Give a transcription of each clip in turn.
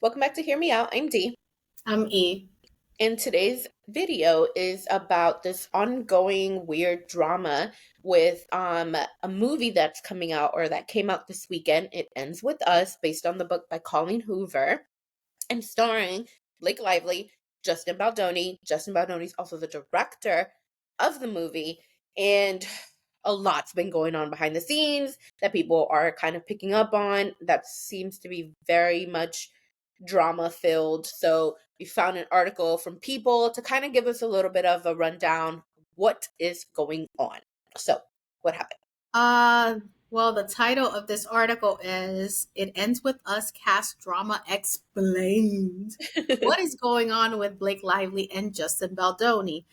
Welcome back to Hear Me Out. I'm Dee. I'm E. And today's video is about this ongoing weird drama with a movie that's coming out or that came out this weekend. It Ends With Us, based on the book by Colleen Hoover and starring Blake Lively, Justin Baldoni. Justin Baldoni is also the director of the movie, and a lot's been going on behind the scenes that people are kind of picking up on that seems to be very much drama filled. So we found an article from People to kind of give us a little bit of a rundown what is going on. So, what happened? Uh, well, the title of this article is It Ends With Us Cast Drama Explained. What is going on with Blake Lively and Justin Baldoni?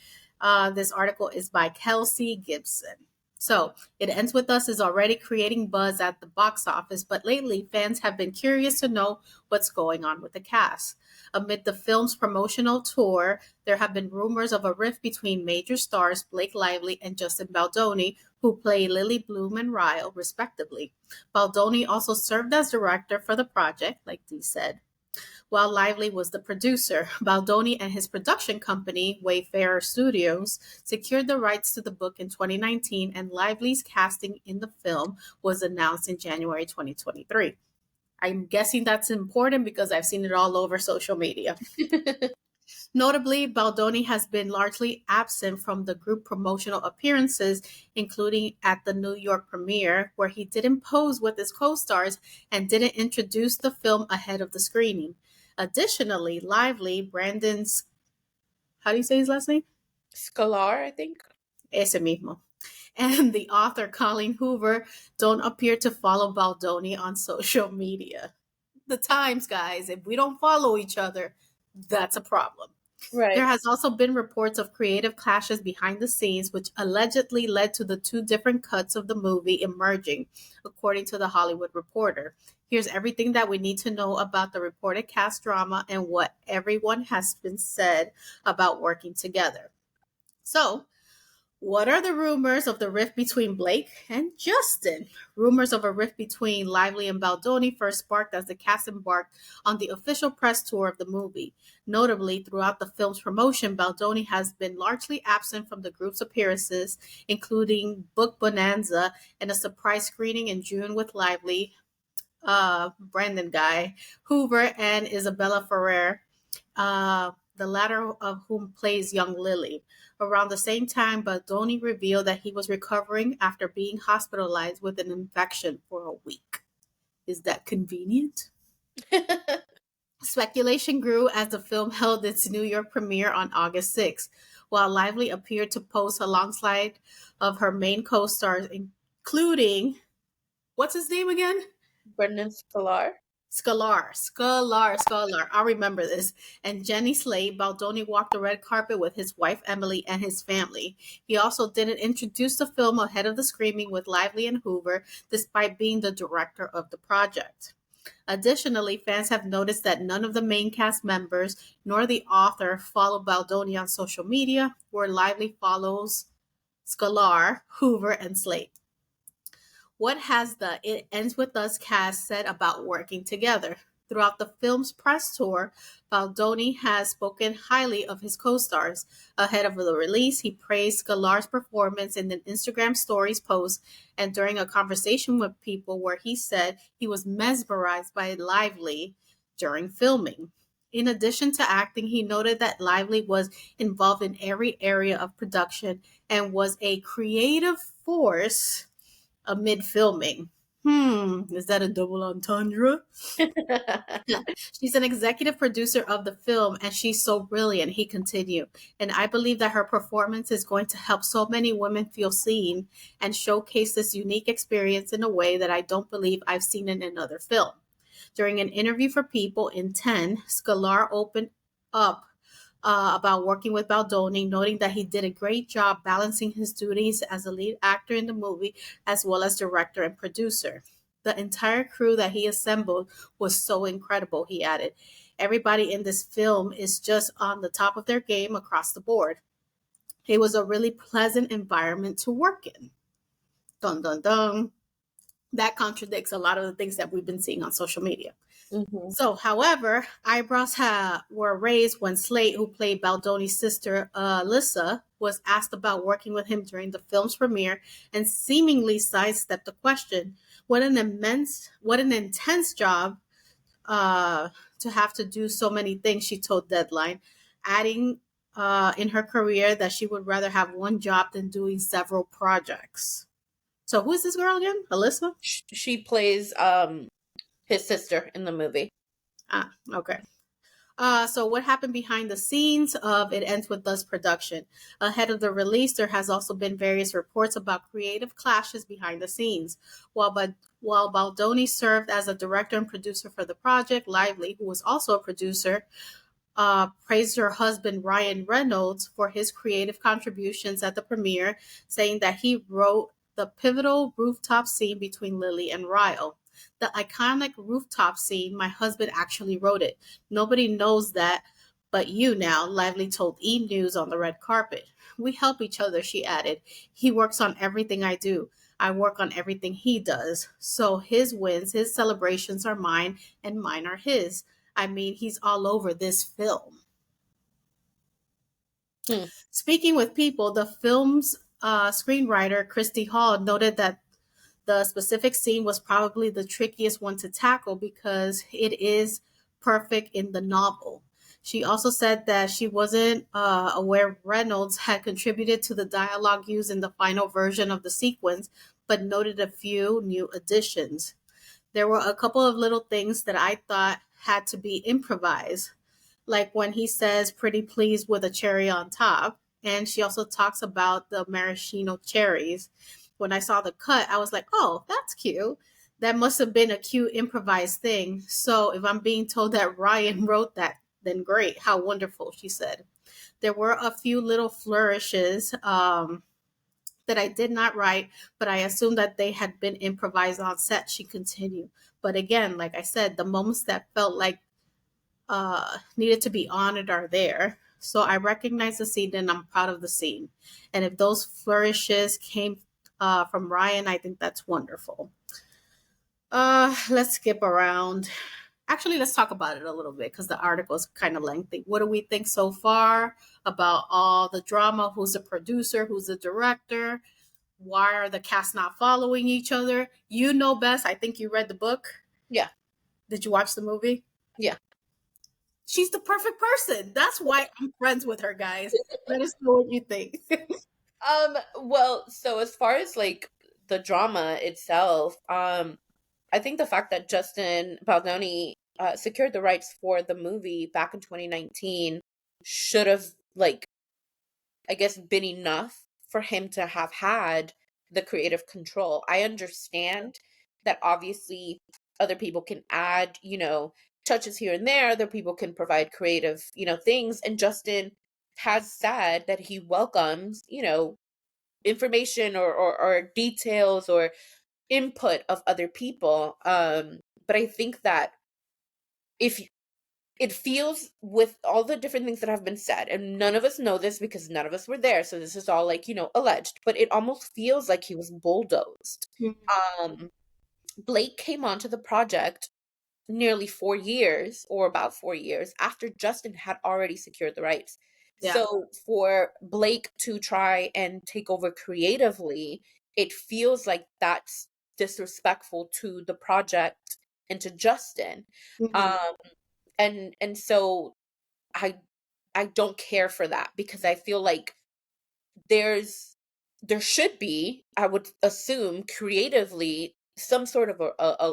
This article is by Kelsey Gibson. So, It Ends With Us is already creating buzz at the box office, but lately fans have been curious to know what's going on with the cast. Amid the film's promotional tour, there have been rumors of a rift between major stars Blake Lively and Justin Baldoni, who play Lily Bloom and Ryle, respectively. Baldoni also served as director for the project, like Dee said, while Lively was the producer. Baldoni and his production company, Wayfarer Studios, secured the rights to the book in 2019, and Lively's casting in the film was announced in January 2023. I'm guessing that's important because I've seen it all over social media. Notably, Baldoni has been largely absent from the group promotional appearances, including at the New York premiere, where he didn't pose with his co stars and didn't introduce the film ahead of the screening. Additionally, Lively, Brandon's, how do you say his last name? Scalar, I think. Ese mismo. And the author, Colleen Hoover, don't appear to follow Baldoni on social media. The times, guys, if we don't follow each other, that's a problem. There Right. has also been reports of creative clashes behind the scenes, which allegedly led to the two different cuts of the movie emerging, according to the Hollywood Reporter. Here's everything that we need to know about the reported cast drama and what everyone has been said about working together. So, what are the rumors of the rift between Blake and Justin? Rumors of a rift between Lively and Baldoni first sparked as the cast embarked on the official press tour of the movie. Notably, throughout the film's promotion, Baldoni has been largely absent from the group's appearances, including Book Bonanza and a surprise screening in June with Lively, Brandon Guy, Hoover, and Isabella Ferrer, the latter of whom plays young Lily. Around the same time, Baldoni revealed that he was recovering after being hospitalized with an infection for a week. Is that convenient? Speculation grew as the film held its New York premiere on August 6th, while Lively appeared to post alongside of her main co-stars, including, what's his name again? Brendan Scalar. Scalar. I remember this. And Jenny Slate, Baldoni walked the red carpet with his wife Emily and his family. He also didn't introduce the film ahead of the screening with Lively and Hoover, despite being the director of the project. Additionally, fans have noticed that none of the main cast members nor the author follow Baldoni on social media, where Lively follows Scalar, Hoover, and Slate. What has the It Ends With Us cast said about working together? Throughout the film's press tour, Baldoni has spoken highly of his co stars. Ahead of the release, he praised Scalar's performance in an Instagram Stories post and during a conversation with People where he said he was mesmerized by Lively during filming. In addition to acting, he noted that Lively was involved in every area of production and was a creative force amid filming. Is that a double entendre? Yeah. She's an executive producer of the film and she's so brilliant, he continued. And I believe that her performance is going to help so many women feel seen and showcase this unique experience in a way that I don't believe I've seen in another film. During an interview for People in 10, Scalar opened up about working with Baldoni, noting that he did a great job balancing his duties as a lead actor in the movie as well as director and producer. The entire crew that he assembled was so incredible, he added. Everybody in this film is just on the top of their game across the board. It was a really pleasant environment to work in. Dun dun dun. That contradicts a lot of the things that we've been seeing on social media. Mm-hmm. So, however, eyebrows were raised when Slate, who played Baldoni's sister, Alyssa, was asked about working with him during the film's premiere and seemingly sidestepped the question. What an intense job uh, to have to do so many things, she told Deadline, adding in her career that she would rather have one job than doing several projects. So, who is this girl again? Alyssa? She plays his sister in the movie. Ah, okay. So what happened behind the scenes of It Ends With Us production? Ahead of the release, there has also been various reports about creative clashes behind the scenes. While Baldoni served as a director and producer for the project, Lively, who was also a producer, praised her husband Ryan Reynolds for his creative contributions at the premiere, saying that he wrote the pivotal rooftop scene between Lily and Ryle. The iconic rooftop scene, my husband actually wrote it. Nobody knows that but you now, Lively told E! News on the red carpet. We help each other, she added. He works on everything I do. I work on everything he does. So his wins, his celebrations are mine, and mine are his. I mean, he's all over this film. Hmm. Speaking with people, the film's screenwriter, Christy Hall, noted that the specific scene was probably the trickiest one to tackle because it is perfect in the novel. She also said that she wasn't aware Reynolds had contributed to the dialogue used in the final version of the sequence, but noted a few new additions. There were a couple of little things that I thought had to be improvised, like when he says pretty pleased with a cherry on top. And she also talks about the maraschino cherries. When I saw the cut, I was like, oh, that's cute. That must have been a cute improvised thing. So if I'm being told that Ryan wrote that, then great. How wonderful, she said. There were a few little flourishes that I did not write, but I assumed that they had been improvised on set, she continued. But again, like I said, the moments that felt like needed to be honored are there. So I recognize the scene and I'm proud of the scene. And if those flourishes came from Ryan, I think that's wonderful. Let's skip around. Actually, let's talk about it a little bit because the article is kind of lengthy. What do we think so far about all the drama? Who's the producer? Who's the director? Why are the cast not following each other? You know best. I think you read the book. Yeah. Did you watch the movie? Yeah. She's the perfect person. That's why I'm friends with her, guys. Let us know what you think. Well, so as far as like the drama itself, I think the fact that Justin Baldoni secured the rights for the movie back in 2019 should have, like, I guess, been enough for him to have had the creative control. I understand that obviously other people can add, touches here and there. Other people can provide creative, things. And Justin has said that he welcomes, information or details or input of other people. But I think that if it feels, with all the different things that have been said, and none of us know this because none of us were there, so this is all like, alleged, but it almost feels like he was bulldozed. Um, Blake came onto the project nearly 4 years, or about 4 years, after Justin had already secured the rights. Yeah. So for Blake to try and take over creatively, it feels like that's disrespectful to the project and to Justin. Mhm. Um, and so I I don't care for that because I feel like there's there should be, I would assume, creatively, some sort of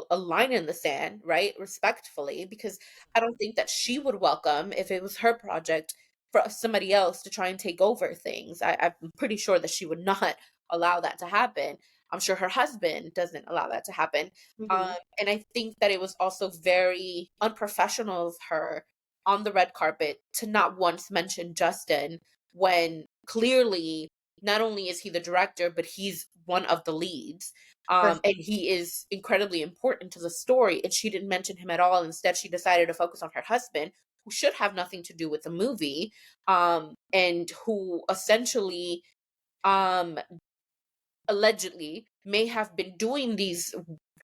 a line in the sand, right? Respectfully, because I don't think that she would welcome, if it was her project, for somebody else to try and take over things. I'm pretty sure that she would not allow that to happen. I'm sure her husband doesn't allow that to happen. Um, Mhm. and I think that it was also very unprofessional of her on the red carpet to not once mention Justin when clearly not only is he the director, but he's one of the leads. For And he is incredibly important to the story. And she didn't mention him at all. Instead, she decided to focus on her husband, who should have nothing to do with the movie, and who essentially, um, allegedly, may have been doing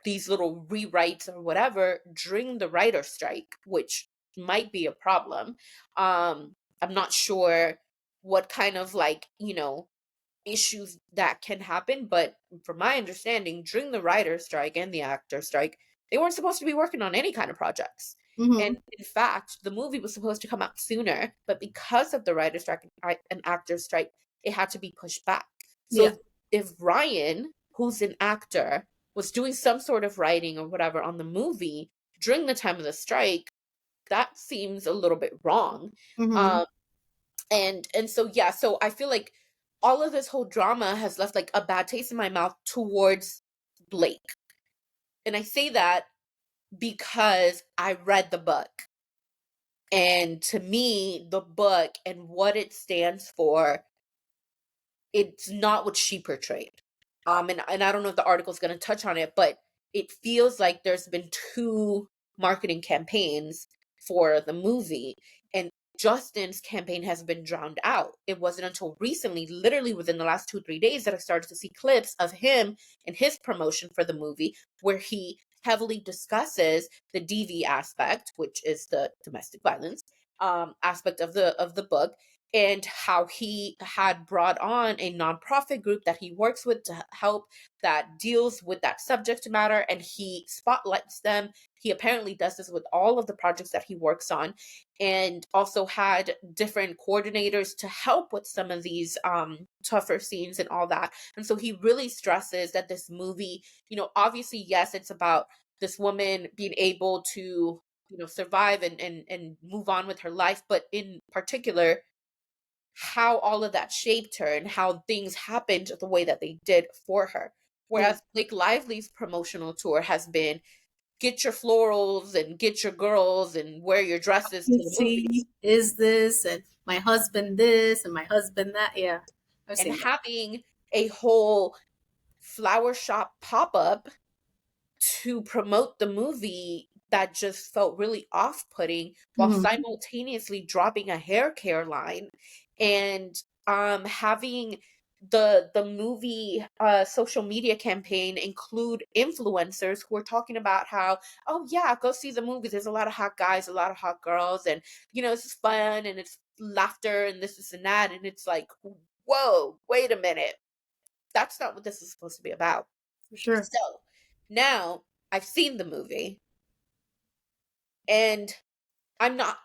these little rewrites or whatever during the writer strike, which might be a problem. I'm not sure what kind of like, issues that can happen, but from my understanding, during the writer strike and the actor strike, they weren't supposed to be working on any kind of projects. And Hmm. in fact, the movie was supposed to come out sooner, but because of the writer strike and actor strike, it had to be pushed back. Yeah. So if Ryan, who's an actor, was doing some sort of writing or whatever on the movie during the time of the strike, that seems a little bit wrong. Hmm. Um, and so yeah, so I feel like all of this whole drama has left like a bad taste in my mouth towards Blake. And I say that because I read the book. And to me, the book and what it stands for, it's not what she portrayed. And I don't know if the article's going to touch on it, but it feels like there's been two marketing campaigns for the movie, and Justin's campaign has been drowned out. It wasn't until recently, literally within the last 2-3 days, that I started to see clips of him and his promotion for the movie, where he heavily discusses the DV aspect, which is the domestic violence aspect of the book, and how he had brought on a nonprofit group that he works with to help that deals with that subject matter, and he spotlights them. He apparently does this with all of the projects that he works on, and also had different coordinators to help with some of these tougher scenes and all that. And so he really stresses that this movie, obviously, yes, it's about this woman being able to survive and move on with her life, but in particular how all of that shaped her and how things happened the way that they did for her. Yeah. Whereas Blake Lively's promotional tour has been get your florals and get your girls and wear your dresses to You the movies, see, is this and my husband this and my husband that? Yeah, I've and seen that. having a whole flower shop pop up to promote the movie that just felt really off-putting, while Hmm. simultaneously dropping a hair care line, and having the movie social media campaign include influencers who are talking about how, oh yeah, go see the movie, there's a lot of hot guys, a lot of hot girls, and this is fun and it's laughter and this and that, and it's like, whoa, wait a minute, that's not what this is supposed to be about. For sure. So now I've seen the movie, and I'm not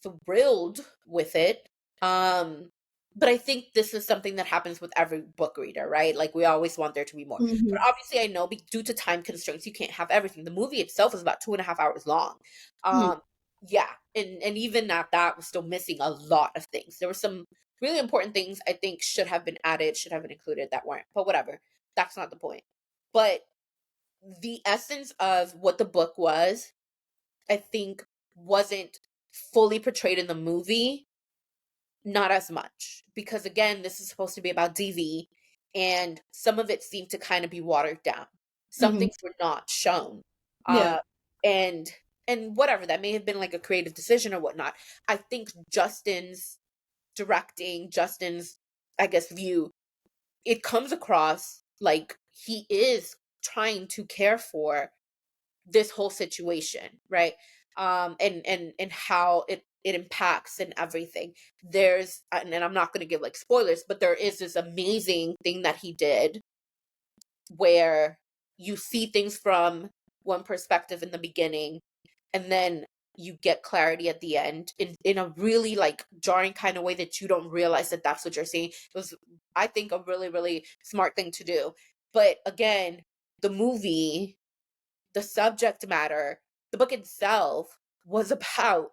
thrilled with it. Um, but I think this is something that happens with every book reader, right? Like we always want there to be more. But Hmm. obviously, I know due to time constraints, you can't have everything. The movie itself is about 2.5 hours long. Um, yeah, and even at that, was still missing a lot of things. There were some really important things I think should have been added, should have been included that weren't. But whatever, that's not the point. But the essence of what the book was, I think, wasn't fully portrayed in the movie, not as much. Because again, this is supposed to be about DV, and some of it seemed to kind of be watered down. Some Hmm. things were not shown. Yeah. Uh and and whatever, that may have been like a creative decision or whatnot. I think Justin's directing, Justin's, I guess, view, it comes across like he is trying to care for this whole situation, right? And how it impacts and everything. There's, and I'm not going to give like spoilers, but there is this amazing thing that he did where you see things from one perspective in the beginning, and then you get clarity at the end in a really like jarring kind of way that you don't realize that that's what you're seeing. It was, I think, a really, really smart thing to do. But again, the movie, the subject matter, the book itself was about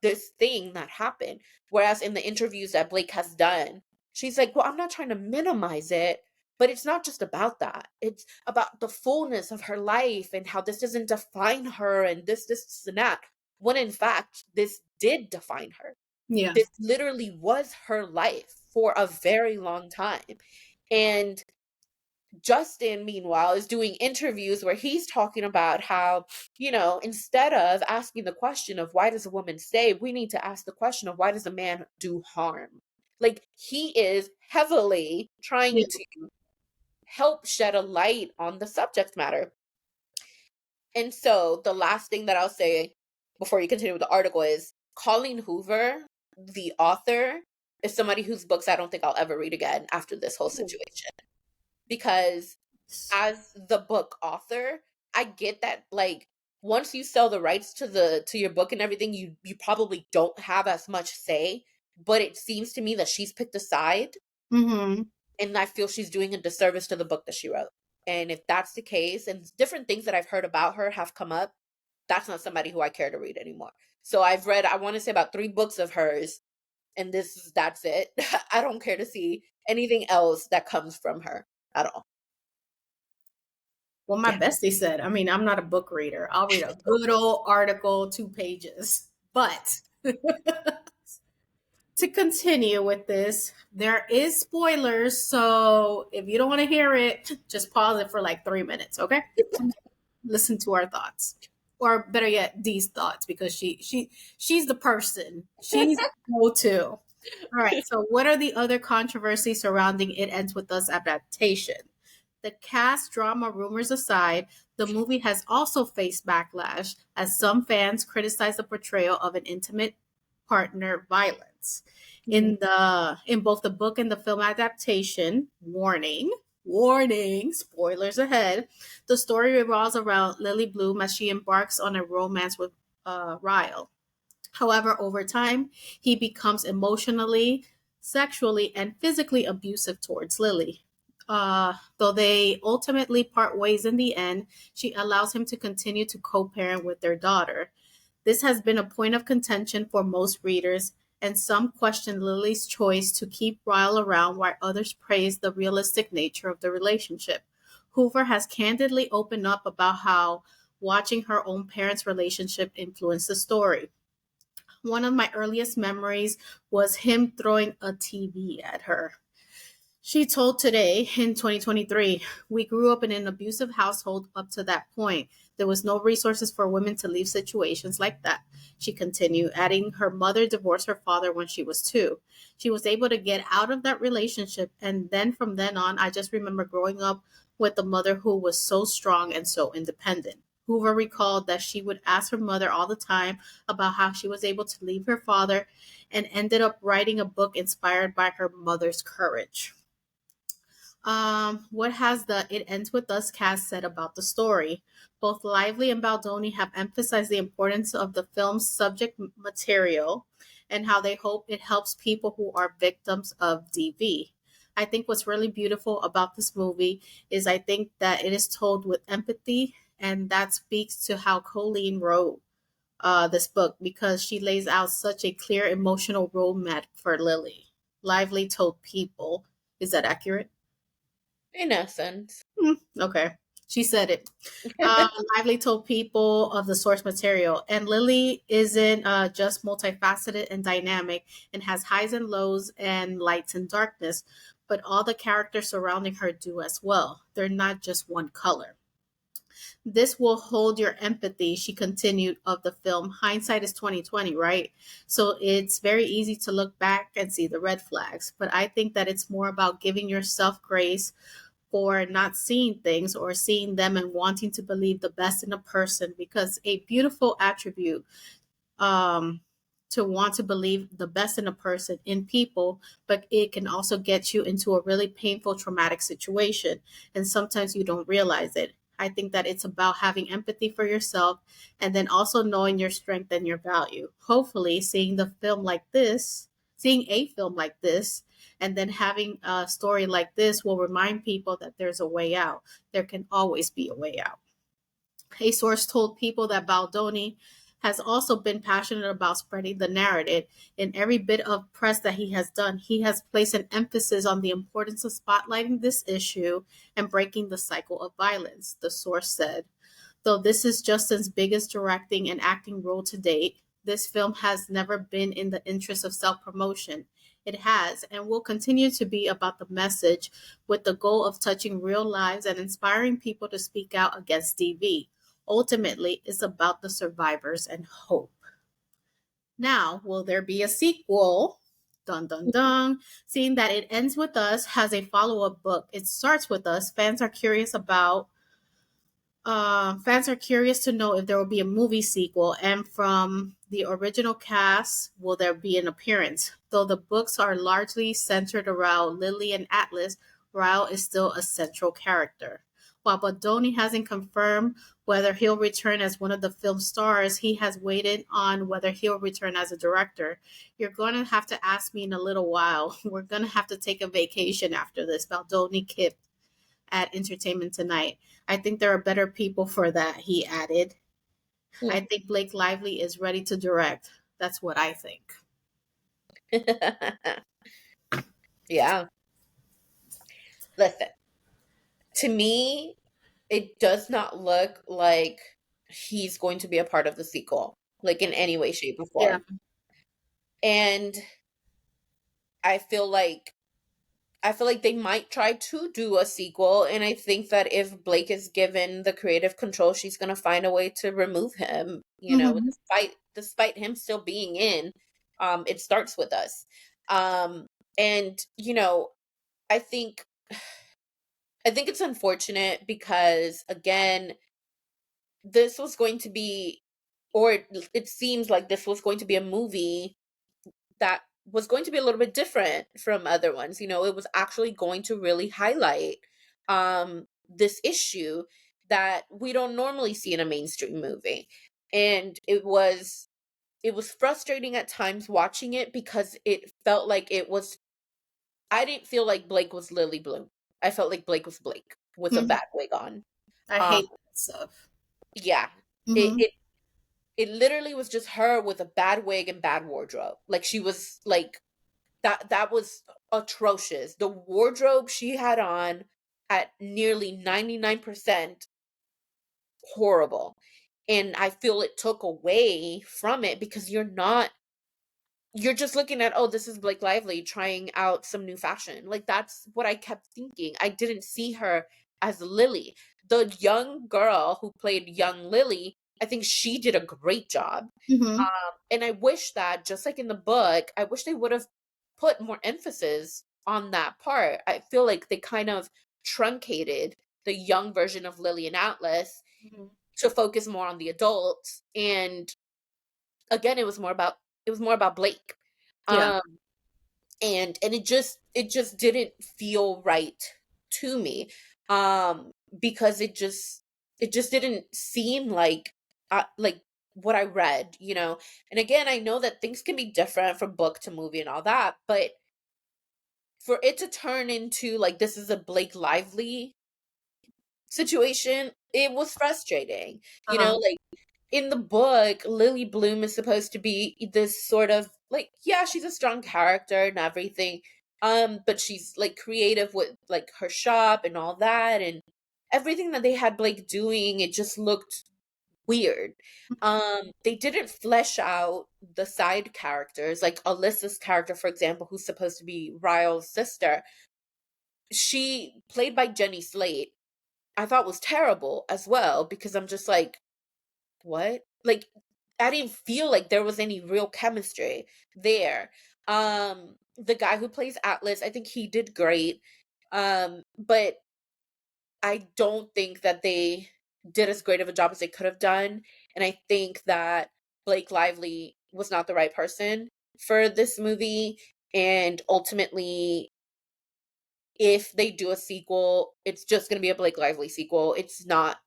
this thing that happened. Whereas in the interviews that Blake has done, she's like, well, I'm not trying to minimize it, but it's not just about that. It's about the fullness of her life and how this doesn't define her and this, and that. When in fact, this did define her. Yeah. This literally was her life for a very long time. And Justin, meanwhile, is doing interviews where he's talking about how, instead of asking the question of why does a woman stay, we need to ask the question of why does a man do harm? Like, he is heavily Yeah. trying to help shed a light on the subject matter. And so the last thing that I'll say before you continue with the article is Colleen Hoover, the author, is somebody whose books I don't think I'll ever read again after this whole Ooh. situation. Because as the book author, I get that like once you sell the rights to your book and everything, you probably don't have as much say, but it seems to me that she's picked a side, Mm-hmm. and I feel she's doing a disservice to the book that she wrote. And if that's the case, and different things that I've heard about her have come up, that's not somebody who I care to read anymore. So I've read, I want to say about 3 books of hers, and that's it. I don't care to see anything else that comes from her at all. Well, my Yeah. bestie said, I mean, I'm not a book reader. I'll read a good old article, 2 pages. But to continue with this, there is spoilers. So if you don't want to hear it, just pause it for like 3 minutes, okay? Listen to our thoughts. Or better yet, Dee's thoughts, because she's the person. She's the go-to. All right. So what are the other controversies surrounding It Ends With Us adaptation? The cast drama rumors aside, the movie has also faced backlash as some fans criticize the portrayal of an intimate partner violence. In both the book and the film adaptation, warning, spoilers ahead, the story revolves around Lily Bloom as she embarks on a romance with Ryle. However, over time, he becomes emotionally, sexually, and physically abusive towards Lily. Though they ultimately part ways in the end, she allows him to continue to co parent with their daughter. This has been a point of contention for most readers, and some question Lily's choice to keep Ryle around while others praise the realistic nature of the relationship. Hoover has candidly opened up about how watching her own parents' relationship influenced the story. One of my earliest memories was him throwing a TV at her. She told Today in 2023, we grew up in an abusive household up to that point. There was no resources for women to leave situations like that. She continued, adding her mother divorced her father when she was 2. She was able to get out of that relationship. And then from then on, I just remember growing up with a mother who was so strong and so independent. Hoover recalled that she would ask her mother all the time about how she was able to leave her father and ended up writing a book inspired by her mother's courage. What has the It Ends With Us cast said about the story? Both Lively and Baldoni have emphasized the importance of the film's subject material and how they hope it helps people who are victims of DV. I think what's really beautiful about this movie is I think that it is told with empathy, and that speaks to how Colleen wrote this book because she lays out such a clear emotional roadmap for Lily. Lively told people, is that accurate? In essence. Okay. She said it. Uh, Lively told people of the source material, and Lily isn't just multifaceted and dynamic and has highs and lows and lights and darkness, but all the characters surrounding her do as well. They're not just one color. This will hold your empathy, she continued, of the film. Hindsight is 2020, right? So it's very easy to look back and see the red flags, but I think that it's more about giving yourself grace for not seeing things or seeing them and wanting to believe the best in a person, because a beautiful attribute, um, to want to believe the best in a person, in people, but it can also get you into a really painful, traumatic situation. And sometimes you don't realize it. I think that it's about having empathy for yourself and then also knowing your strength and your value. Hopefully, seeing a film like this, and then having a story like this will remind people that there's a way out. There can always be a way out. A source told people that Baldoni has also been passionate about spreading the narrative. In every bit of press that he has done, he has placed an emphasis on the importance of spotlighting this issue and breaking the cycle of violence, the source said. Though this is Justin's biggest directing and acting role to date, this film has never been in the interest of self promotion. It has and will continue to be about the message with the goal of touching real lives and inspiring people to speak out against DV. Ultimately, it's about the survivors and hope. Now, will there be a sequel? Dun dun dun. Seeing that It Ends With Us has a follow up book, It Starts With Us, fans are curious about Fans are curious to know if there will be a movie sequel, and from the original cast, will there be an appearance? Though the books are largely centered around Lily and Atlas, Ryle is still a central character. While Bodoni hasn't confirmed whether he'll return as one of the film stars, he has waited on whether he'll return as a director. You're going to have to ask me in a little while. We're going to have to take a vacation after this, Baldoni quipped at Entertainment Tonight. I think there are better people for that, he added. I think Blake Lively is ready to direct. That's what I think. Yeah. Listen, to me, it does not look like he's going to be a part of the sequel, like in any way, shape, or Yeah. form. And I feel like they might try to do a sequel, and I think that if Blake is given the creative control, she's gonna find a way to remove him, Hmm. despite him still being in It Starts With Us. And I think it's unfortunate because again, this was going to be or it seems like this was going to be a movie that was going to be a little bit different from other ones. It was actually going to really highlight this issue that we don't normally see in a mainstream movie. And it was frustrating at times watching it because it felt like I didn't feel like Blake was Lily Bloom. I felt like Blake was Blake with a Hmm. bad wig on. I Um hate that stuff. yeah. It Hmm. it it literally was just her with a bad wig and bad wardrobe. Like she was like that was atrocious. The wardrobe she had on at nearly 99% horrible. And I feel it took away from it because you're just looking at, oh, this is Blake Lively trying out some new fashion. Like that's what I kept thinking. I didn't see her as Lily. The young girl who played young Lily, I think she did a great job. Hmm. And I wish that, just like in the book, I wish they would have put more emphasis on that part. I feel like they kind of truncated the young version of Lily and Atlas Hmm. to focus more on the adults. And again, it was more about Blake. Yeah. Um, and it just didn't feel right to me. Because it just didn't seem like what I read. And again, I know that things can be different from book to movie and all that, but for it to turn into like this is a Blake Lively situation, it was frustrating. Uh-huh. Like in the book, Lily Bloom is supposed to be this sort of like, yeah, she's a strong character and everything. But she's like creative with like her shop and all that, and everything that they had Blake doing, it just looked weird. They didn't flesh out the side characters, like Alyssa's character, for example, who's supposed to be Ryle's sister. She played by Jenny Slate, I thought was terrible as well, because I'm just like, what? Like, I didn't feel like there was any real chemistry there. The guy who plays Atlas, I think he did great. But I don't think that they did as great of a job as they could have done. And I think that Blake Lively was not the right person for this movie. And ultimately, if they do a sequel, it's just going to be a Blake Lively sequel. It's not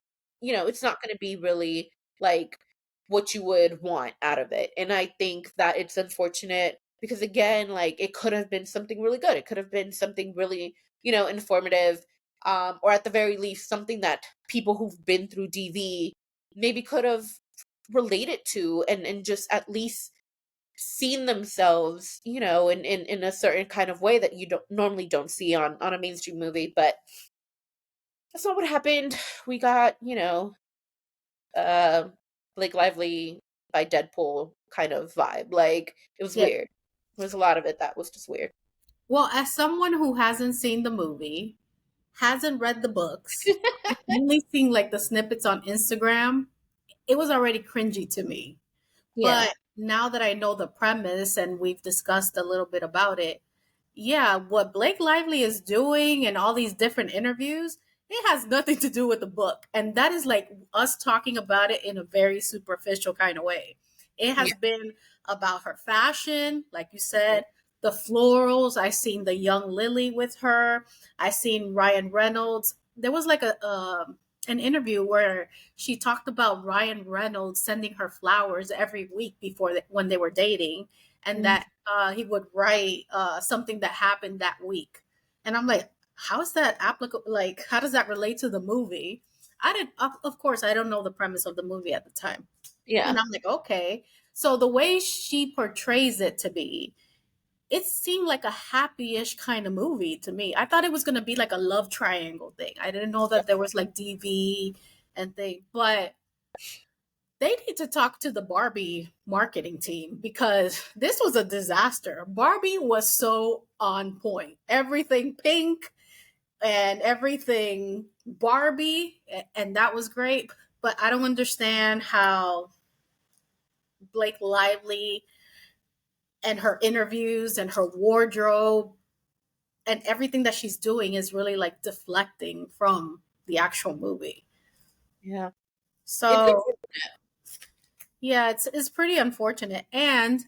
going to be really like what you would want out of it. And I think that it's unfortunate because again, like it could have been something really good. It could have been something really, informative, or at the very least something that people who've been through DV maybe could have related to, and just at least seen themselves, in a certain kind of way that you don't see on a mainstream movie. But that's not what happened. We got, uh Blake Lively by Deadpool kind of vibe. Like it was Yeah. weird. There was a lot of it that was just weird. Well, as someone who hasn't seen the movie, hasn't read the books, only seen like the snippets on Instagram, it was already cringy to me. Yeah. But now that I know the premise and we've discussed a little bit about it, yeah, what Blake Lively is doing and all these different interviews, it has nothing to do with the book. And that is like us talking about it in a very superficial kind of way. It Yeah. has been about her fashion, like you said, the florals. I seen the young Lily with her. I seen Ryan Reynolds. There was like a an interview where she talked about Ryan Reynolds sending her flowers every week before when they were dating, and Mhm. that he would write something that happened that week. And I'm like, how is that applicable? Like, how does that relate to the movie? I didn't, of course, I don't know the premise of the movie at the time. And Yeah. I'm like, okay. So the way she portrays it to be, it seemed like a happy-ish kind of movie to me. I thought it was going to be like a love triangle thing. I didn't know that there was like DV and thing, but they need to talk to the Barbie marketing team because this was a disaster. Barbie was so on point. Everything pink, and everything Barbie, and that was great. But I don't understand how Blake Lively and her interviews and her wardrobe and everything that she's doing is really like deflecting from the actual movie. Yeah. It is. So yeah, it's pretty unfortunate. And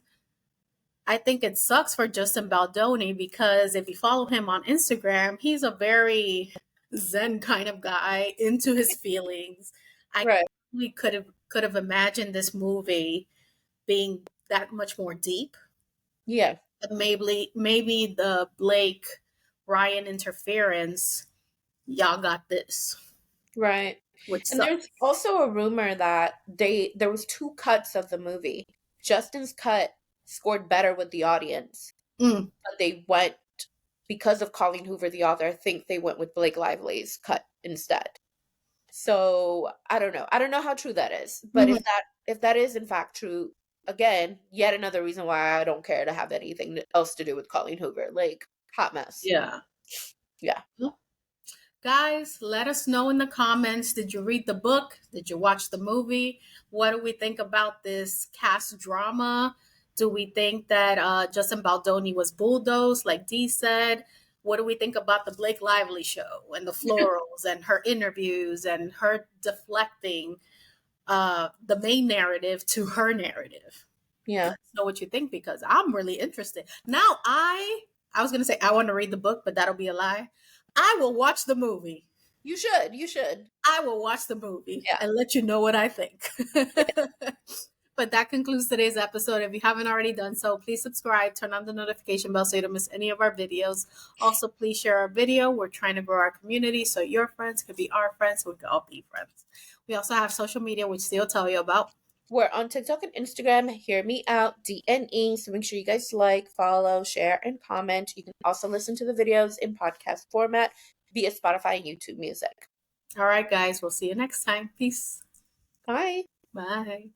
I think it sucks for Justin Baldoni because if you follow him on Instagram, he's a very zen kind of guy, into his feelings. I Right. we could have imagined this movie being that much more deep. Yeah. But maybe the Blake Ryan interference, y'all got this, Right. which And there's sucks. also a rumor that there was two cuts of the movie. Justin's cut scored better with the audience, Mm, but they went because of Colleen Hoover, the author. I think they went with Blake Lively's cut instead. So I don't know. I don't know how true that is, but mhm. if that is in fact true, again, yet another reason why I don't care to have anything else to do with Colleen Hoover. Like hot mess. Yeah. Yeah. Guys, let us know in the comments. Did you read the book? Did you watch the movie? What do we think about this cast drama? Do we think that Justin Baldoni was bulldozed, like Dee said? What do we think about the Blake Lively show and the florals and her interviews and her deflecting the main narrative to her narrative? Yeah. Let us know what you think because I'm really interested. Now I was gonna say I want to read the book, but that'll be a lie. I will watch the movie. You should. You should. I will watch the movie Yeah. and let you know what I think. But that concludes today's episode. If you haven't already done so, please subscribe, turn on the notification bell so you don't miss any of our videos. Also, please share our video. We're trying to grow our community so your friends could be our friends, so we could all be friends. We also have social media, which Steve will tell you about. We're on TikTok and Instagram. Hear me out, DNE. So make sure you guys like, follow, share, and comment. You can also listen to the videos in podcast format via Spotify and YouTube Music. All right, guys, we'll see you next time. Peace. Bye. Bye.